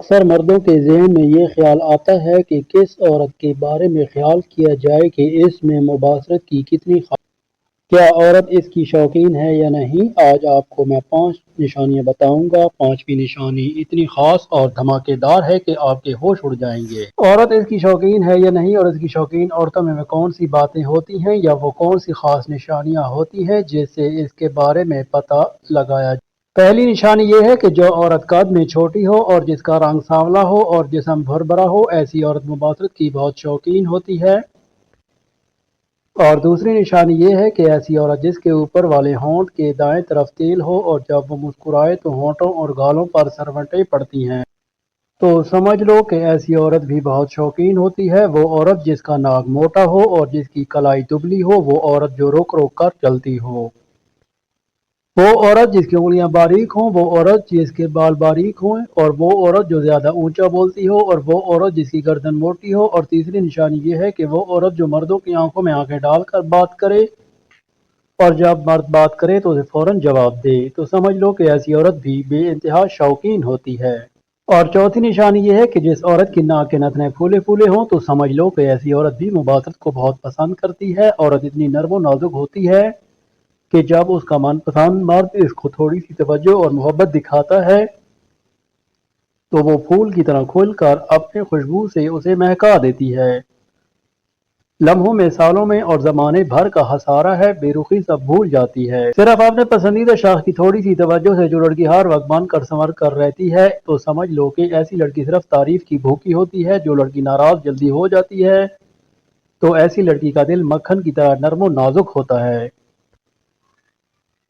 اکثر مردوں کے ذہن میں یہ خیال آتا ہے کہ کس عورت کے بارے میں خیال کیا جائے کہ اس میں مباشرت کی کتنی کیا عورت اس کی شوقین ہے یا نہیں۔ آج آپ کو میں 5 نشانیاں بتاؤں گا۔ 5ویں نشانی اتنی خاص اور دھماکے دار ہے کہ آپ کے ہوش اڑ جائیں گے۔ عورت اس کی شوقین ہے یا نہیں اور اس کی شوقین عورتوں میں کون سی باتیں ہوتی ہیں یا وہ کون سی خاص نشانیاں ہوتی ہیں جس سے اس کے بارے میں پتہ لگایا جائے۔ پہلی نشانی یہ ہے کہ جو عورت قد میں چھوٹی ہو اور جس کا رنگ سانولا ہو اور جسم بھربھرا ہو، ایسی عورت مباشرت کی بہت شوقین ہوتی ہے۔ اور دوسری نشانی یہ ہے کہ ایسی عورت جس کے اوپر والے ہونٹ کے دائیں طرف تیل ہو اور جب وہ مسکرائے تو ہونٹوں اور گالوں پر سرونٹیں پڑتی ہیں، تو سمجھ لو کہ ایسی عورت بھی بہت شوقین ہوتی ہے۔ وہ عورت جس کا ناک موٹا ہو اور جس کی کلائی دبلی ہو، وہ عورت جو رک رک کر چلتی ہو، وہ عورت جس کی انگلیاں باریک ہوں، وہ عورت جس کے بال باریک ہوں، اور وہ عورت جو زیادہ اونچا بولتی ہو، اور وہ عورت جس کی گردن موٹی ہو۔ اور تیسری نشانی یہ ہے کہ وہ عورت جو مردوں کی آنکھوں میں آنکھیں ڈال کر بات کرے اور جب مرد بات کرے تو اسے فوراً جواب دے، تو سمجھ لو کہ ایسی عورت بھی بے انتہا شوقین ہوتی ہے۔ اور چوتھی نشانی یہ ہے کہ جس عورت کی ناک کے نتنے پھولے پھولے ہوں تو سمجھ لو کہ ایسی عورت بھی مباشرت کو بہت پسند کرتی ہے۔ عورت اتنی نرم و نازک ہوتی ہے کہ جب اس کا من پسند مرد اس کو تھوڑی سی توجہ اور محبت دکھاتا ہے تو وہ پھول کی طرح کھل کر اپنے خوشبو سے اسے مہکا دیتی ہے۔ لمحوں میں، سالوں میں اور زمانے بھر کا خسارہ ہے، بے رخی سب بھول جاتی ہے۔ صرف اپنے پسندیدہ شخص کی تھوڑی سی توجہ سے جو لڑکی ہر وقت بن کر سنور کر رہتی ہے، تو سمجھ لو کہ ایسی لڑکی صرف تعریف کی بھوکی ہوتی ہے۔ جو لڑکی ناراض جلدی ہو جاتی ہے تو ایسی لڑکی کا دل مکھن کی طرح نرم و نازک ہوتا ہے۔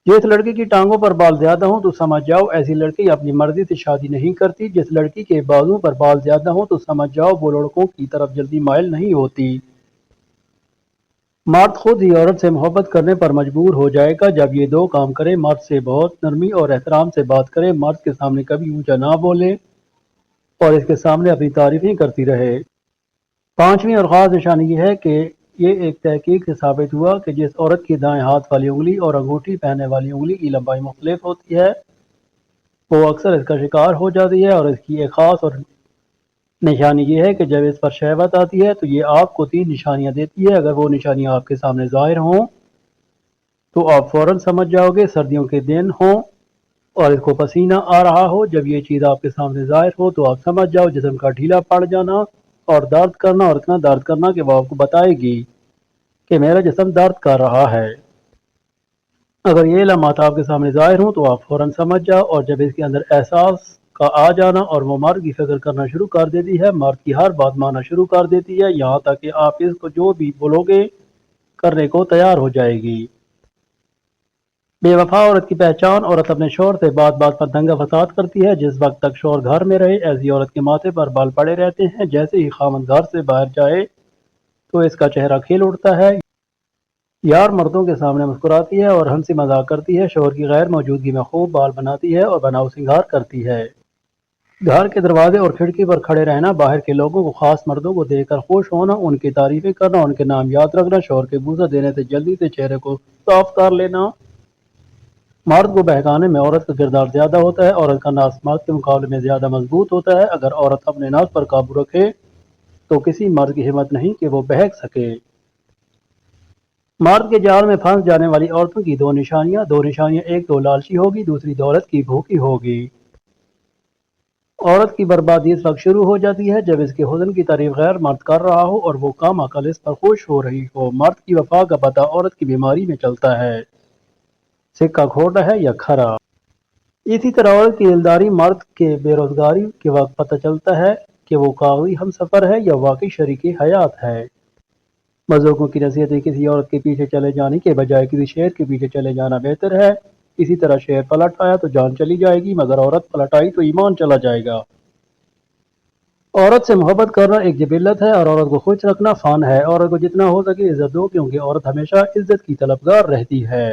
جس لڑکی کی ٹانگوں پر بال زیادہ ہوں تو سمجھ جاؤ ایسی لڑکی اپنی مرضی سے شادی نہیں کرتی۔ جس لڑکی کے بازو پر بال زیادہ ہوں تو سمجھ جاؤ وہ لڑکوں کی طرف جلدی مائل نہیں ہوتی۔ مرد خود ہی عورت سے محبت کرنے پر مجبور ہو جائے گا جب یہ دو کام کرے: مرد سے بہت نرمی اور احترام سے بات کرے، مرد کے سامنے کبھی اونچا نہ بولے اور اس کے سامنے اپنی تعریفیں کرتی رہے۔ 5ویں اور خاص نشانی یہ ہے کہ یہ ایک تحقیق سے ثابت ہوا کہ جس عورت کی دائیں ہاتھ والی انگلی اور انگوٹھی پہننے والی انگلی کی لمبائی مختلف ہوتی ہے، وہ اکثر اس کا شکار ہو جاتی ہے۔ اور اس کی ایک خاص اور نشانی یہ ہے کہ جب اس پر شہوت آتی ہے تو یہ آپ کو 3 نشانیاں دیتی ہے۔ اگر وہ نشانیاں آپ کے سامنے ظاہر ہوں تو آپ فوراً سمجھ جاؤ گے سردیوں کے دن ہوں اور اس کو پسینہ آ رہا ہو۔ جب یہ چیز آپ کے سامنے ظاہر ہو تو آپ سمجھ جاؤ جسم کا ڈھیلا پڑ جانا اور درد کرنا، اور اتنا درد کرنا کہ وہ آپ کو بتائے گی کہ میرا جسم درد کر رہا ہے۔ اگر یہ علامات آپ کے سامنے ظاہر ہوں تو آپ فوراً سمجھ جاؤ۔ اور جب اس کے اندر احساس کا آ جانا اور وہ مرد کی فکر کرنا شروع کر دیتی ہے، مرد کی ہر بات ماننا شروع کر دیتی ہے، یہاں تک کہ آپ اس کو جو بھی بولو گے کرنے کو تیار ہو جائے گی۔ بے وفا عورت کی پہچان: عورت اپنے شوہر سے بات بات پر دنگا فساد کرتی ہے۔ جس وقت تک شوہر گھر میں رہے ایسی عورت کے ماتھے پر بال پڑے رہتے ہیں، جیسے ہی خاوند گھر سے باہر جائے تو اس کا چہرہ کھل اٹھتا ہے، یار مردوں کے سامنے مسکراتی ہے اور ہنسی مذاق کرتی ہے، شوہر کی غیر موجودگی میں خوب بال بناتی ہے اور بناؤ سنگھار کرتی ہے۔ گھر کے دروازے اور کھڑکی پر کھڑے رہنا، باہر کے لوگوں کو خاص مردوں کو دیکھ کر خوش ہونا، ان کی تعریفیں کرنا، ان کے نام یاد رکھنا، شوہر کے بوسہ دینے سے جلدی سے چہرے کو صاف کر لینا۔ مرد کو بہکانے میں عورت کا کردار زیادہ ہوتا ہے، عورت کا نفس مرد کے مقابلے میں زیادہ مضبوط ہوتا ہے۔ اگر عورت اپنے نفس پر قابو رکھے تو کسی مرد کی ہمت نہیں کہ وہ بہک سکے۔ مرد کے جال میں پھنس جانے والی عورتوں کی 2 نشانیاں۔ 2 نشانیاں: ایک تو لالچی ہوگی، دوسری دولت کی بھوکی ہوگی۔ عورت کی بربادی اس وقت شروع ہو جاتی ہے جب اس کے حسن کی تعریف غیر مرد کر رہا ہو اور وہ کم عقل اس پر خوش ہو رہی ہو۔ مرد کی وفا کا پتہ عورت کی بیماری میں چلتا ہے، سکہ کھوٹا ہے یا کھرا۔ اسی طرح عورت کی دلداری مرد کے بے روزگاری کے وقت پتہ چلتا ہے کہ وہ کاغذی ہم سفر ہے یا واقعی شریک حیات ہے۔ بزرگوں کی نصیحتیں: کسی عورت کے پیچھے چلے جانے کے بجائے کسی شیر کے پیچھے چلے جانا بہتر ہے۔ اسی طرح شیر پلٹ آیا تو جان چلی جائے گی، مگر عورت پلٹ آئی تو ایمان چلا جائے گا۔ عورت سے محبت کرنا ایک جبلت ہے اور عورت کو خوش رکھنا فن ہے۔ عورت کو جتنا ہو سکے عزت دو کیونکہ عورت ہمیشہ عزت کی طلبگار رہتی ہے۔